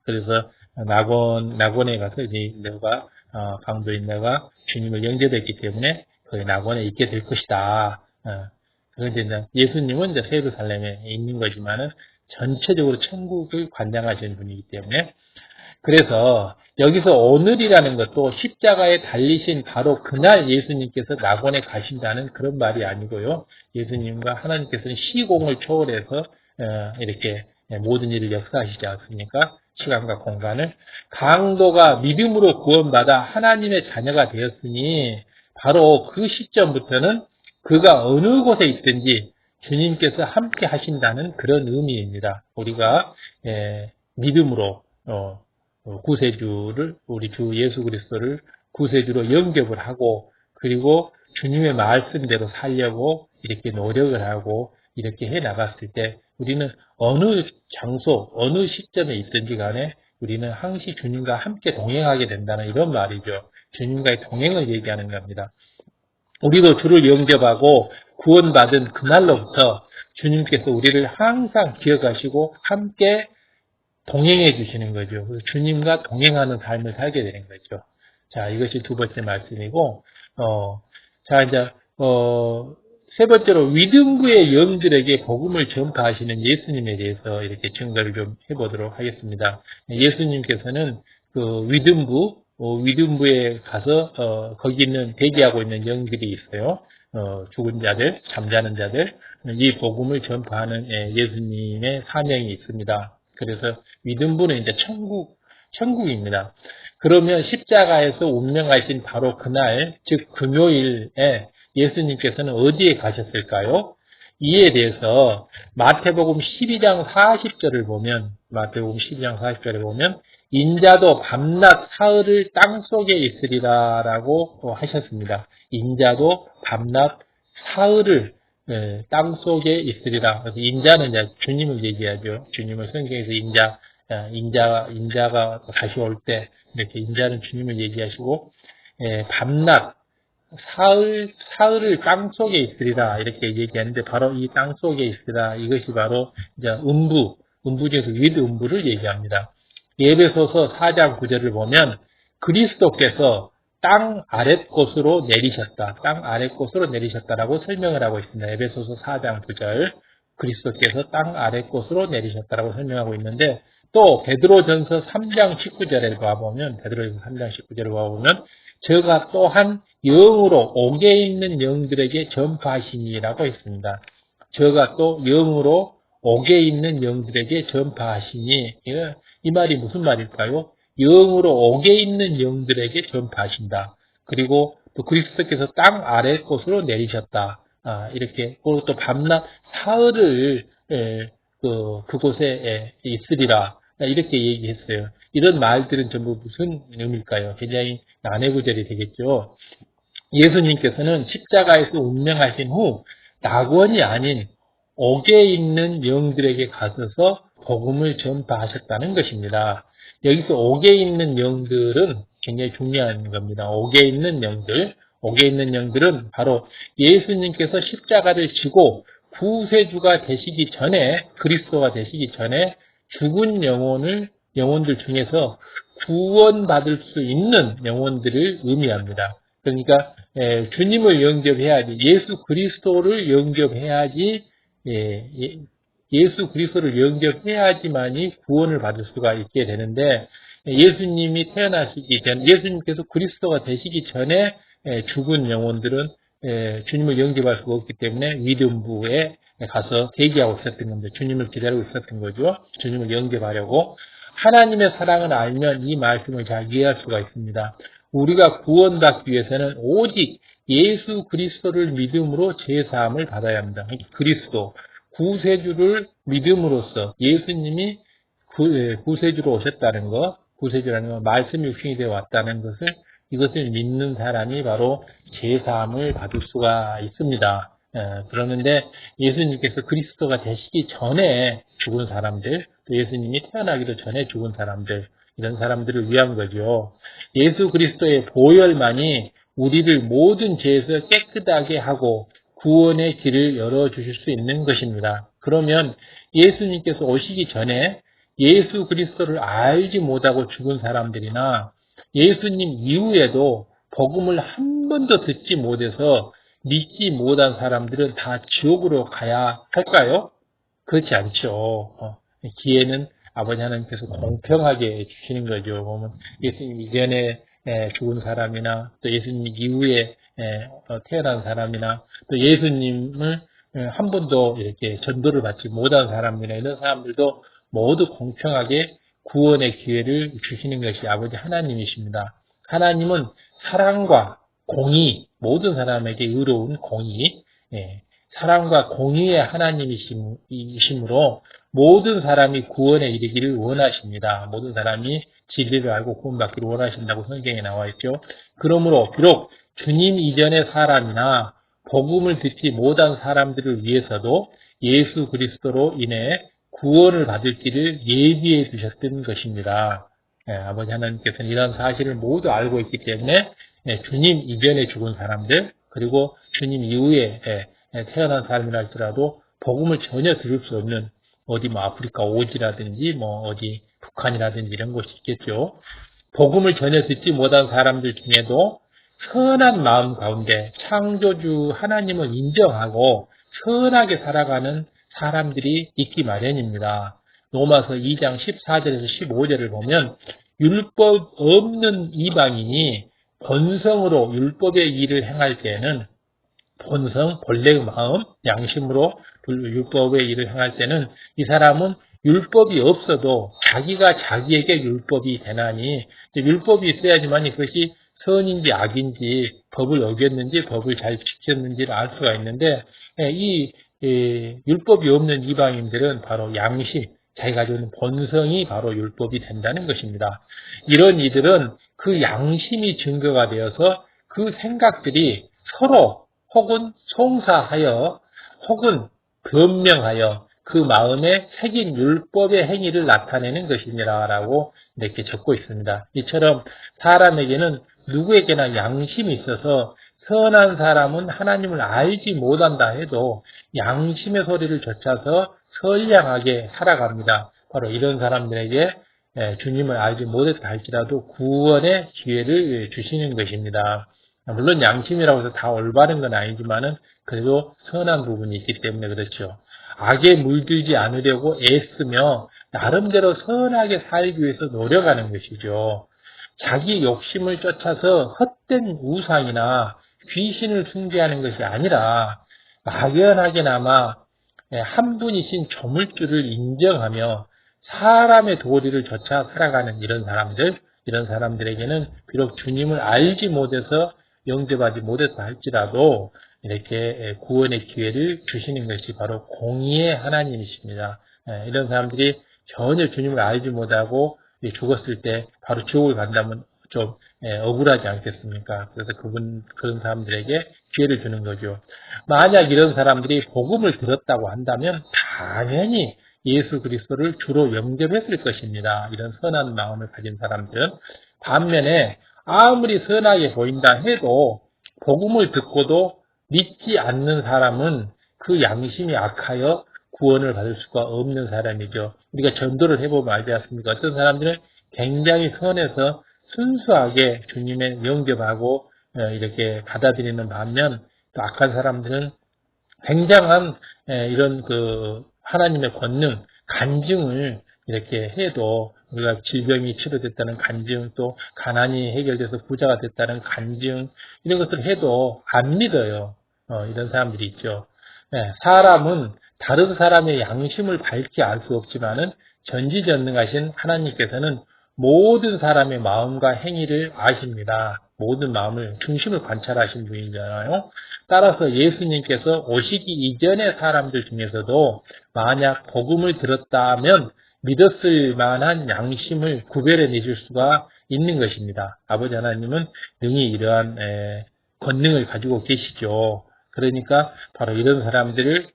그래서 낙원에 가서 이제 내가 강도인 내가 주님을 영접했기 때문에 그 낙원에 있게 될 것이다. 그런데 이제 예수님은 이제 예루살렘에 있는 거지만은 전체적으로 천국을 관장하시는 분이기 때문에 그래서 여기서 오늘이라는 것도 십자가에 달리신 바로 그날 예수님께서 낙원에 가신다는 그런 말이 아니고요. 예수님과 하나님께서는 시공을 초월해서 이렇게 모든 일을 역사하시지 않습니까? 시간과 공간을. 강도가 믿음으로 구원받아 하나님의 자녀가 되었으니 바로 그 시점부터는 그가 어느 곳에 있든지 주님께서 함께 하신다는 그런 의미입니다. 우리가 믿음으로 구세주를 우리 주 예수 그리스도를 구세주로 영접을 하고 그리고 주님의 말씀대로 살려고 이렇게 노력을 하고 이렇게 해 나갔을 때 우리는 어느 장소, 어느 시점에 있든지 간에 우리는 항시 주님과 함께 동행하게 된다는 이런 말이죠. 주님과의 동행을 얘기하는 겁니다. 우리도 주를 영접하고 구원받은 그날로부터 주님께서 우리를 항상 기억하시고 함께 동행해 주시는 거죠. 주님과 동행하는 삶을 살게 되는 거죠. 자, 이것이 두 번째 말씀이고, 자, 이제, 세 번째로 위등부의 영들에게 복음을 전파하시는 예수님에 대해서 이렇게 증거를 좀 해보도록 하겠습니다. 예수님께서는 그 위등부에 가서, 거기 있는, 대기하고 있는 영들이 있어요. 죽은 자들, 잠자는 자들, 이 복음을 전파하는 예수님의 사명이 있습니다. 그래서 위등부는 이제 천국입니다. 그러면 십자가에서 운명하신 바로 그날, 즉 금요일에 예수님께서는 어디에 가셨을까요? 이에 대해서 마태복음 12장 40절을 보면, 마태복음 12장 40절에 보면, 인자도 밤낮 사흘을 땅속에 있으리라 라고 하셨습니다. 인자도 밤낮 사흘을 땅 속에 있으리라. 그래서 인자는 이제 주님을 얘기하죠. 주님을 성경에서 인자가 다시 올 때 이렇게 인자는 주님을 얘기하시고 밤낮 사흘을 땅 속에 있으리라 이렇게 얘기하는데 바로 이 땅 속에 있으리라 이것이 바로 이제 음부 중에서 위드 음부를 얘기합니다. 에베소서 4장 9절을 보면 그리스도께서 땅 아랫곳으로 내리셨다. 땅 아랫곳으로 내리셨다라고 설명을 하고 있습니다. 에베소서 4장 9절 그리스도께서 땅 아랫곳으로 내리셨다라고 설명하고 있는데 또 베드로전서 3장 19절에 봐보면 베드로전서 3장 19절에 봐보면 저가 또한 영으로 옥에 있는 영들에게 전파하시니라고 했습니다. 저가 또 영으로 옥에 있는 영들에게 전파하시니 이 말이 무슨 말일까요? 영으로 옥에 있는 영들에게 전파하신다. 그리고 또 그리스도께서 땅 아래 곳으로 내리셨다. 이렇게 그리고 또 밤낮 사흘을 그곳에 있으리라. 이렇게 얘기했어요. 이런 말들은 전부 무슨 의미일까요? 굉장히 난해구절이 되겠죠. 예수님께서는 십자가에서 운명하신 후 낙원이 아닌 옥에 있는 영들에게 가셔서 복음을 전파하셨다는 것입니다. 여기서 옥에 있는 영들은 굉장히 중요한 겁니다. 옥에 있는 영들은 바로 예수님께서 십자가를 지고 구세주가 되시기 전에 그리스도가 되시기 전에 죽은 영혼들 중에서 구원받을 수 있는 영혼들을 의미합니다. 그러니까 주님을 영접해야지 예수 그리스도를 영접해야지 예수 그리스도를 영접해야지만이 구원을 받을 수가 있게 되는데 예수님이 태어나시기 전 예수님께서 그리스도가 되시기 전에 죽은 영혼들은 주님을 영접할 수가 없기 때문에 위든부에 가서 대기하고 있었던 겁니다. 주님을 기다리고 있었던 거죠. 주님을 영접하려고. 하나님의 사랑을 알면 이 말씀을 잘 이해할 수가 있습니다. 우리가 구원받기 위해서는 오직 예수 그리스도를 믿음으로 죄사함을 받아야 합니다. 그리스도, 구세주를 믿음으로써 예수님이 구세주로 오셨다는 것, 구세주라는 건 말씀이 육신이 되어 왔다는 것을 이것을 믿는 사람이 바로 죄사함을 받을 수가 있습니다. 그러는데 예수님께서 그리스도가 되시기 전에 죽은 사람들, 또 예수님이 태어나기도 전에 죽은 사람들, 이런 사람들을 위한 거죠. 예수 그리스도의 보혈만이 우리를 모든 죄에서 깨끗하게 하고 구원의 길을 열어주실 수 있는 것입니다. 그러면 예수님께서 오시기 전에 예수 그리스도를 알지 못하고 죽은 사람들이나 예수님 이후에도 복음을 한 번도 듣지 못해서 믿지 못한 사람들은 다 지옥으로 가야 할까요? 그렇지 않죠. 기회는 아버지 하나님께서 공평하게 주시는 거죠. 보면 예수님 이전에 죽은 사람이나 또 예수님 이후에 태어난 사람이나 또 예수님을 한 번도 이렇게 전도를 받지 못한 사람이나 이런 사람들도 모두 공평하게 구원의 기회를 주시는 것이 아버지 하나님이십니다. 하나님은 사랑과 공의, 모든 사람에게 의로운 공의, 사랑과 공의의 하나님이시므로 모든 사람이 구원에 이르기를 원하십니다. 모든 사람이 진리를 알고 구원받기를 원하신다고 성경에 나와 있죠. 그러므로 비록 주님 이전의 사람이나 복음을 듣지 못한 사람들을 위해서도 예수 그리스도로 인해 구원을 받을 길을 예비해 두셨던 것입니다. 아버지 하나님께서는 이런 사실을 모두 알고 있기 때문에 주님 이전에 죽은 사람들 그리고 주님 이후에 태어난 사람이라 할지라도 복음을 전혀 들을 수 없는 어디 뭐 아프리카 오지라든지 뭐 어디 북한이라든지 이런 곳이 있겠죠. 복음을 전혀 듣지 못한 사람들 중에도 선한 마음 가운데 창조주 하나님을 인정하고 선하게 살아가는 사람들이 있기 마련입니다. 로마서 2장 14절에서 15절을 보면 율법 없는 이방인이 본성으로 율법의 일을 행할 때는 본성, 본래의 마음, 양심으로 율법의 일을 행할 때는 이 사람은 율법이 없어도 자기가 자기에게 율법이 되나니 율법이 있어야지만 이것이 선인지 악인지 법을 어겼는지 법을 잘 지켰는지를 알 수가 있는데 이 율법이 없는 이방인들은 바로 양심, 자기가 가지고 있는 본성이 바로 율법이 된다는 것입니다. 이런 이들은 그 양심이 증거가 되어서 그 생각들이 서로 혹은 송사하여 혹은 변명하여 그 마음에 새긴 율법의 행위를 나타내는 것이니라 라고 이렇게 적고 있습니다. 이처럼 사람에게는 누구에게나 양심이 있어서 선한 사람은 하나님을 알지 못한다 해도 양심의 소리를 좇아서 선량하게 살아갑니다. 바로 이런 사람들에게 주님을 알지 못했다 할지라도 구원의 기회를 주시는 것입니다. 물론 양심이라고 해서 다 올바른 건 아니지만은 그래도 선한 부분이 있기 때문에 그렇죠. 악에 물들지 않으려고 애쓰며 나름대로 선하게 살기 위해서 노력하는 것이죠. 자기 욕심을 쫓아서 헛된 우상이나 귀신을 숭배하는 것이 아니라 막연하게나마 한 분이신 조물주를 인정하며 사람의 도리를 좇아 살아가는 이런 사람들에게는 비록 주님을 알지 못해서 영접하지 못했다 할지라도 이렇게 구원의 기회를 주시는 것이 바로 공의의 하나님이십니다. 이런 사람들이 전혀 주님을 알지 못하고 죽었을 때 바로 지옥을 간다면 좀 억울하지 않겠습니까? 그래서 그런 사람들에게 기회를 주는 거죠. 만약 이런 사람들이 복음을 들었다고 한다면 당연히 예수 그리스도를 주로 영접했을 것입니다. 이런 선한 마음을 가진 사람들은. 반면에 아무리 선하게 보인다 해도 복음을 듣고도 믿지 않는 사람은 그 양심이 악하여 구원을 받을 수가 없는 사람이죠. 우리가 전도를 해보면 알지 않습니까? 어떤 사람들은 굉장히 선해서 순수하게 주님의 영접하고 이렇게 받아들이는 반면 또 악한 사람들은 굉장한 이런 그 하나님의 권능, 간증을 이렇게 해도 우리가 질병이 치료됐다는 간증, 또 가난이 해결돼서 부자가 됐다는 간증, 이런 것들을 해도 안 믿어요. 이런 사람들이 있죠. 사람은 다른 사람의 양심을 밝히 알 수 없지만은 전지전능하신 하나님께서는 모든 사람의 마음과 행위를 아십니다. 모든 마음을, 중심을 관찰하신 분이잖아요. 따라서 예수님께서 오시기 이전의 사람들 중에서도 만약 복음을 들었다면 믿었을 만한 양심을 구별해 내줄 수가 있는 것입니다. 아버지 하나님은 능히 이러한 권능을 가지고 계시죠. 그러니까 바로 이런 사람들을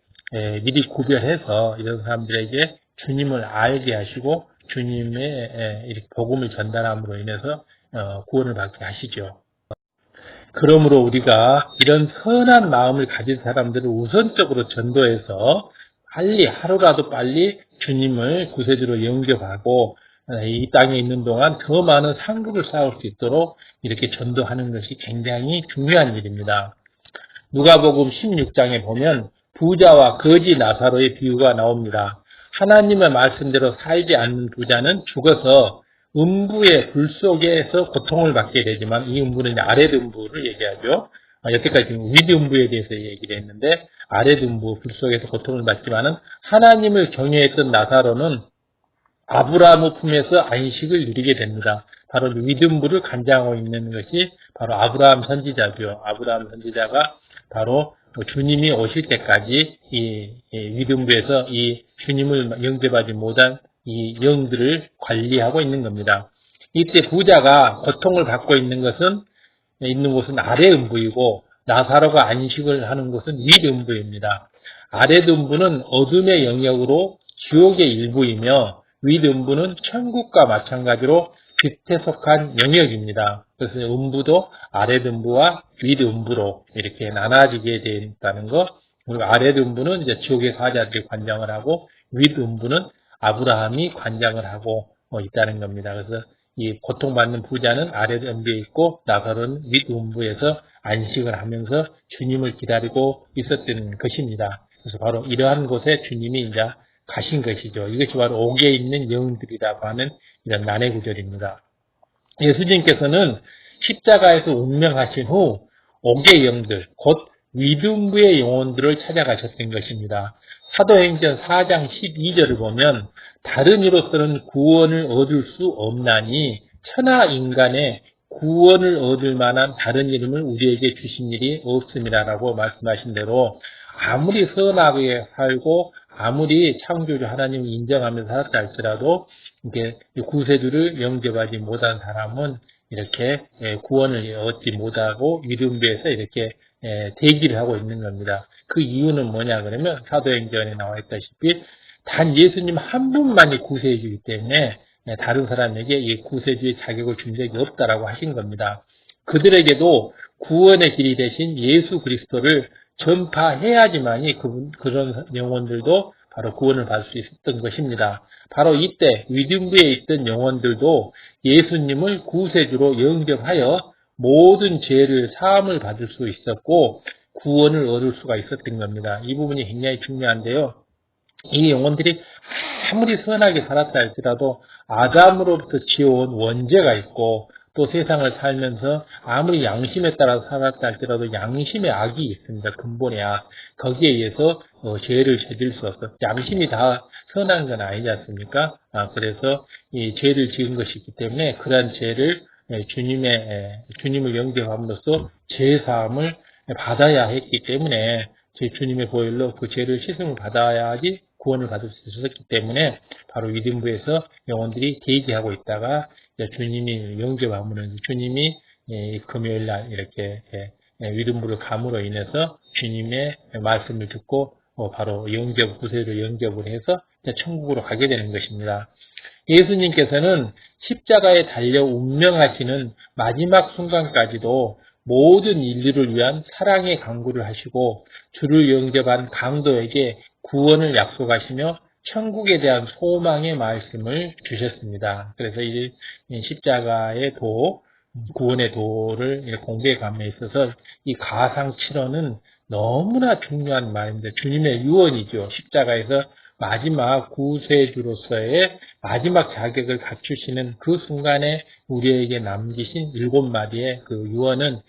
미리 구별해서 이런 사람들에게 주님을 알게 하시고 주님의 이렇게 복음을 전달함으로 인해서 구원을 받게 하시죠. 그러므로 우리가 이런 선한 마음을 가진 사람들을 우선적으로 전도해서 하루라도 빨리 주님을 구세주로 영접하고 이 땅에 있는 동안 더 많은 상급을 쌓을 수 있도록 이렇게 전도하는 것이 굉장히 중요한 일입니다. 누가복음 16장에 보면 부자와 거지 나사로의 비유가 나옵니다. 하나님의 말씀대로 살지 않는 부자는 죽어서 음부의 불 속에서 고통을 받게 되지만 이 음부는 아랫 음부를 얘기하죠. 여태까지 윗 음부에 대해서 얘기를 했는데 아랫 음부 불 속에서 고통을 받지만은 하나님을 경외했던 나사로는 아브라함의 품에서 안식을 누리게 됩니다. 바로 윗 음부를 관장하고 있는 것이 바로 아브라함 선지자죠. 아브라함 선지자가 바로 주님이 오실 때까지 이 위등부에서 이 주님을 영접하지 못한 이 영들을 관리하고 있는 겁니다. 이때 부자가 고통을 받고 있는 곳은 아래 음부이고 나사로가 안식을 하는 곳은 윗 음부입니다. 아래 음부는 어둠의 영역으로 지옥의 일부이며 윗 음부는 천국과 마찬가지로 빛에 속한 영역입니다. 그래서 음부도 아래 음부와 윗 음부로 이렇게 나눠지게 되었다는 것. 그리고 아래 음부는 이제 지옥의 사자들이 관장을 하고 윗 음부는 아브라함이 관장을 하고 있다는 겁니다. 그래서 이 고통받는 부자는 아래 음부에 있고 나사로는 윗 음부에서 안식을 하면서 주님을 기다리고 있었던 것입니다. 그래서 바로 이러한 곳에 주님이 이제 가신 것이죠. 이것이 바로 옥에 있는 영들이라고 하는 이런 난해 구절입니다. 예수님께서는 십자가에서 운명하신 후 옥의 영들, 곧 위등부의 영혼들을 찾아가셨던 것입니다. 사도행전 4장 12절을 보면 다른 이로서는 구원을 얻을 수 없나니 천하 인간의 구원을 얻을 만한 다른 이름을 우리에게 주신 일이 없음이라고 말씀하신 대로 아무리 선하게 살고 아무리 창조주 하나님을 인정하면서 살았다 할지라도 이게 구세주를 영접하지 못한 사람은 이렇게 구원을 얻지 못하고 위등부에서 이렇게 대기를 하고 있는 겁니다. 그 이유는 뭐냐 그러면 사도행전에 나와 있다시피 단 예수님 한 분만이 구세주이기 때문에 다른 사람에게 이 구세주의 자격을 준 적이 없다라고 하신 겁니다. 그들에게도 구원의 길이 되신 예수 그리스도를 전파해야지만이 그런 영혼들도 바로 구원을 받을 수 있었던 것입니다. 바로 이때 위등부에 있던 영혼들도 예수님을 구세주로 영접하여 모든 죄를 사함을 받을 수 있었고 구원을 얻을 수가 있었던 겁니다. 이 부분이 굉장히 중요한데요. 이 영혼들이 아무리 선하게 살았다 할지라도 아담으로부터 지어온 원죄가 있고 또 세상을 살면서 아무리 양심에 따라서 살았다 할지라도 양심의 악이 있습니다. 근본의 악. 거기에 의해서 죄를 저질 수 없어. 양심이 다 선한 건 아니지 않습니까? 그래서 이 죄를 지은 것이기 때문에 그러한 죄를 주님을 영접함으로써 죄사함을 받아야 했기 때문에 주님의 보혈로 그 죄를 씻음을 받아야지 구원을 받을 수 있었기 때문에 바로 위등부에서 영혼들이 대기하고 있다가 주님이 영접함으로 주님이 금요일날 이렇게 위등부를 감으로 인해서 주님의 말씀을 듣고 바로 구세로 영접을 해서 천국으로 가게 되는 것입니다. 예수님께서는 십자가에 달려 운명하시는 마지막 순간까지도 모든 인류를 위한 사랑의 강구를 하시고 주를 영접한 강도에게 구원을 약속하시며 천국에 대한 소망의 말씀을 주셨습니다. 그래서 이 십자가의 구원의 도를 공부해 감에 있어서 이 가상칠언은 너무나 중요한 말입니다. 주님의 유언이죠. 십자가에서 마지막 구세주로서의 마지막 자격을 갖추시는 그 순간에 우리에게 남기신 7마디의 그 유언은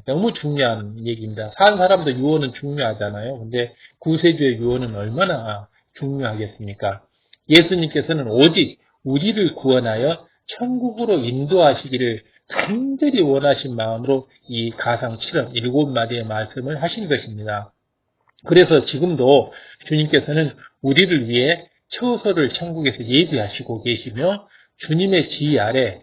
너무 중요한 얘기입니다. 사는 사람도 유언은 중요하잖아요. 근데 구세주의 유언은 얼마나 중요하겠습니까? 예수님께서는 오직 우리를 구원하여 천국으로 인도하시기를 간절히 원하신 마음으로 이 가상 7원 7마디의 말씀을 하신 것입니다. 그래서 지금도 주님께서는 우리를 위해 처소를 천국에서 예비하시고 계시며 주님의 지휘 아래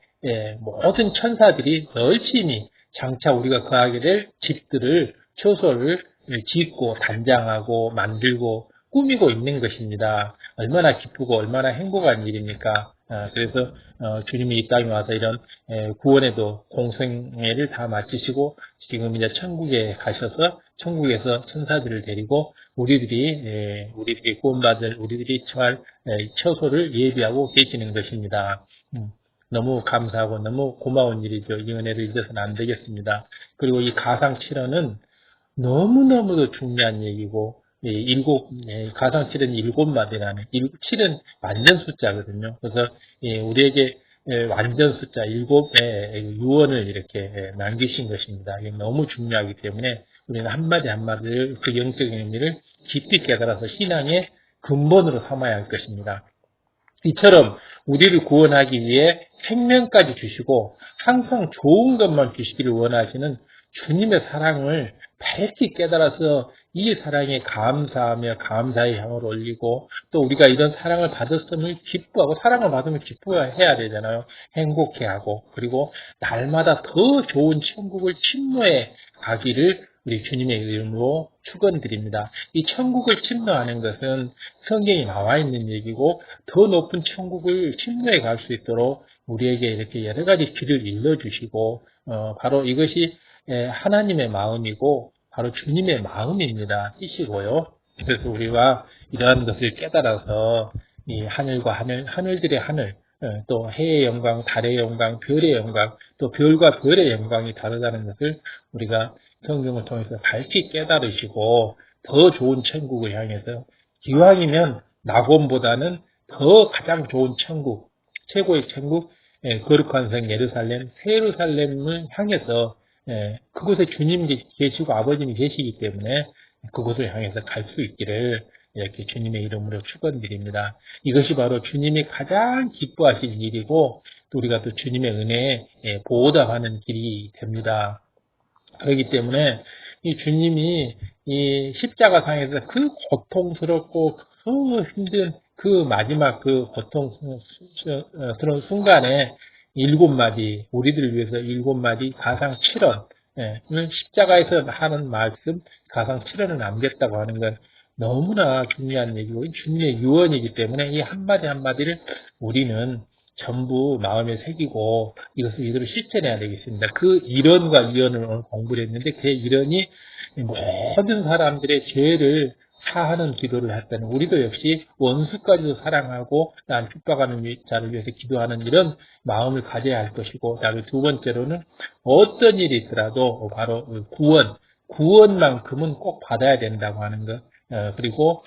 모든 천사들이 열심히 장차 우리가 거하게 될 집들을 처소를 짓고 단장하고 만들고 꾸미고 있는 것입니다. 얼마나 기쁘고 얼마나 행복한 일입니까? 그래서 주님이 이 땅에 와서 이런 구원에도 공생애를 다 마치시고 지금 이제 천국에 가셔서 천국에서 천사들을 데리고 우리들이 구원받을 우리들이 처할 처소를 예비하고 계시는 것입니다. 너무 감사하고 너무 고마운 일이죠. 이 은혜를 잊어서는 안 되겠습니다. 그리고 이 가상칠언은 너무너무도 중요한 얘기고, 가상칠은 7마디라는, 7은 완전 숫자거든요. 그래서 우리에게 완전 숫자 7의 유언을 이렇게 남기신 것입니다. 이게 너무 중요하기 때문에 우리는 한마디 한마디를 그 영적인 의미를 깊이 깨달아서 신앙의 근본으로 삼아야 할 것입니다. 이처럼 우리를 구원하기 위해 생명까지 주시고 항상 좋은 것만 주시기를 원하시는 주님의 사랑을 밝히 깨달아서 이 사랑에 감사하며 감사의 향을 올리고 또 우리가 이런 사랑을 받았음을 기뻐하고 사랑을 받으면 기뻐해야 되잖아요. 행복해하고 그리고 날마다 더 좋은 천국을 침노해 가기를 우리 주님의 이름으로 축원드립니다. 이 천국을 침노하는 것은 성경에 나와 있는 얘기고 더 높은 천국을 침노해 갈 수 있도록 우리에게 이렇게 여러 가지 길을 일러주시고 바로 이것이 하나님의 마음이고 바로 주님의 마음입니다. 뜻이고요. 그래서 우리가 이러한 것을 깨달아서 이 하늘과 하늘들의 하늘, 또 해의 영광, 달의 영광, 별의 영광, 또 별과 별의 영광이 다르다는 것을 우리가 성경을 통해서 밝히 깨달으시고 더 좋은 천국을 향해서 기왕이면 낙원보다는 더 가장 좋은 천국, 최고의 천국, 거룩한 성 예루살렘, 새 예루살렘을 향해서 그곳에 주님이 계시고 아버님이 계시기 때문에 그곳을 향해서 갈 수 있기를 이렇게 주님의 이름으로 축원드립니다. 이것이 바로 주님이 가장 기뻐하시는 일이고 또 우리가 또 주님의 은혜에 보답하는 길이 됩니다. 그렇기 때문에 이 주님이 이 십자가상에서 그 고통스럽고 그 힘든 그 마지막 그 고통스러운 순간에 7마디, 우리들을 위해서 7마디 가상 7원, 십자가에서 하는 말씀, 가상 7원을 남겼다고 하는 건 너무나 중요한 얘기고 주님의 유언이기 때문에 이 한마디 한마디를 우리는 전부 마음에 새기고 이것을 이대로 실천해야 되겠습니다. 그 일언과 이언을 오늘 공부를 했는데 그 일언이 모든 사람들의 죄를 사하는 기도를 했다는 우리도 역시 원수까지도 사랑하고 난 핍박하는 자를 위해서 기도하는 이런 마음을 가져야 할 것이고 그다음에 두 번째로는 어떤 일이 있더라도 바로 구원만큼은 꼭 받아야 된다고 하는 것. 그리고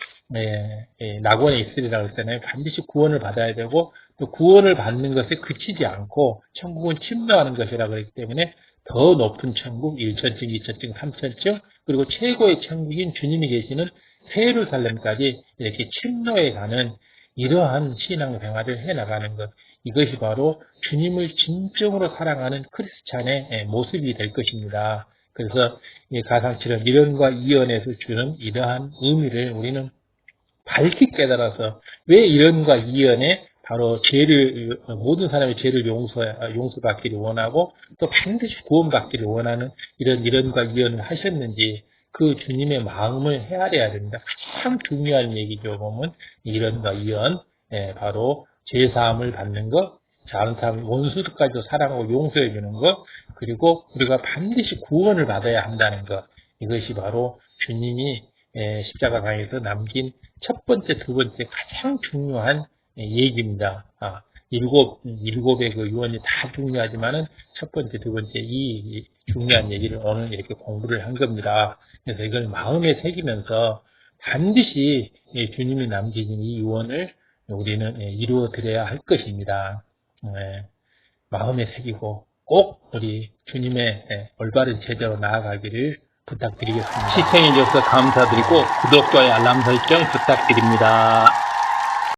낙원에 있으리라고 했잖아요. 반드시 구원을 받아야 되고 또 구원을 받는 것에 그치지 않고 천국은 침노하는 것이라고 그랬기 때문에 더 높은 천국, 1천층, 2천층, 3천층 그리고 최고의 천국인 주님이 계시는 새 예루살렘까지 이렇게 침노해 가는 이러한 신앙 생활을 해나가는 것. 이것이 바로 주님을 진정으로 사랑하는 크리스찬의 모습이 될 것입니다. 그래서 가상칠은 일언과 이언에서 주는 이러한 의미를 우리는 밝히 깨달아서 왜 일언과 이언에 바로 모든 사람의 죄를 용서받기를 원하고 또 반드시 구원받기를 원하는 이런 일언과 이언을 하셨는지 그 주님의 마음을 헤아려야 됩니다. 가장 중요한 얘기죠. 보면 일언과 이언, 바로 죄사함을 받는 것, 다른 사람 원수들까지도 사랑하고 용서해 주는 것, 그리고 우리가 반드시 구원을 받아야 한다는 것. 이것이 바로 주님이 십자가상에서 남긴 첫 번째, 두 번째 가장 중요한 얘기입니다. 일곱의 그 유언이 다 중요하지만은 첫 번째, 두 번째 이 중요한 얘기를 오늘 이렇게 공부를 한 겁니다. 그래서 이걸 마음에 새기면서 반드시 주님이 남기신 이 유언을 우리는 이루어 드려야 할 것입니다. 마음에 새기고 꼭 우리 주님의 올바른 제자로 나아가기를 부탁드리겠습니다. 시청해 주셔서 감사드리고 구독, 좋아요, 알람 설정 부탁드립니다.